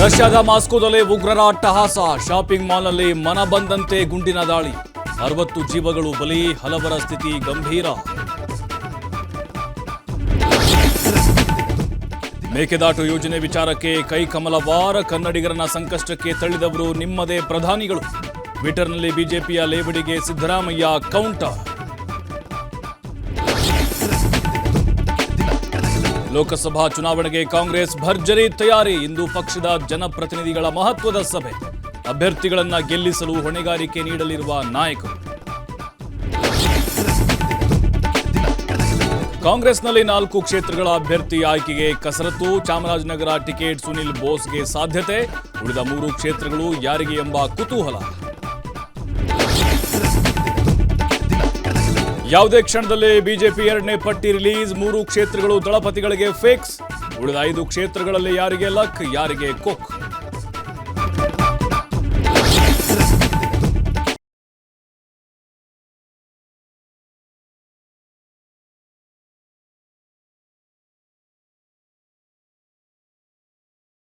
ರಷ್ಯಾದ ಮಾಸ್ಕೋದಲ್ಲಿ ಉಗ್ರರ ಅಟ್ಟಹಾಸ. ಶಾಪಿಂಗ್ ಮಾಲ್ನಲ್ಲಿ ಮನ ಬಂದಂತೆ ಗುಂಡಿನ ದಾಳಿ. 60 ಜೀವಗಳು ಬಲಿ, ಹಲವರ ಸ್ಥಿತಿ ಗಂಭೀರ. ಮೇಕೆದಾಟು ಯೋಜನೆ ವಿಚಾರಕ್ಕೆ ಕೈಕಮಲವಾರ. ಕನ್ನಡಿಗರನ್ನ ಸಂಕಷ್ಟಕ್ಕೆ ತಳ್ಳಿದವರು ನಿಮ್ಮದೇ ಪ್ರಧಾನಿಗಳು. ಟ್ವಿಟರ್ನಲ್ಲಿ ಬಿಜೆಪಿಯ ಲೇವಡಿಗೆ ಸಿದ್ದರಾಮಯ್ಯ ಕೌಂಟರ್. ಲೋಕಸಭಾ ಚುನಾವಣೆಗೆ ಕಾಂಗ್ರೆಸ್ ಭರ್ಜರಿ ತಯಾರಿ. ಇಂದು ಪಕ್ಷದ ಜನಪ್ರತಿನಿಧಿಗಳ ಮಹತ್ವದ ಸಭೆ. ಅಭ್ಯರ್ಥಿಗಳನ್ನ ಗೆಲ್ಲಿಸಲು ಹೊಣೆಗಾರಿಕೆ ನೀಡಲಿರುವ ನಾಯಕರು. ಕಾಂಗ್ರೆಸ್ನಲ್ಲಿ 4 ಕ್ಷೇತ್ರಗಳ ಅಭ್ಯರ್ಥಿ ಆಯ್ಕೆಗೆ ಕಸರತ್ತು. ಚಾಮರಾಜನಗರ ಟಿಕೆಟ್ ಸುನಿಲ್ ಬೋಸ್ಗೆ ಸಾಧ್ಯತೆ. ಉಳಿದ 3 ಕ್ಷೇತ್ರಗಳು ಯಾರಿಗೆ ಎಂಬ ಕುತೂಹಲ. ಯಾವುದೇ ಕ್ಷಣದಲ್ಲಿ ಬಿಜೆಪಿ 2ನೇ ಪಟ್ಟಿ ರಿಲೀಸ್. 3 ಕ್ಷೇತ್ರಗಳು ದಳಪತಿಗಳಿಗೆ ಫಿಕ್ಸ್. ಉಳಿದ 5 ಕ್ಷೇತ್ರಗಳಲ್ಲಿ ಯಾರಿಗೆ ಲಕ್, ಯಾರಿಗೆ ಕೊಕ್.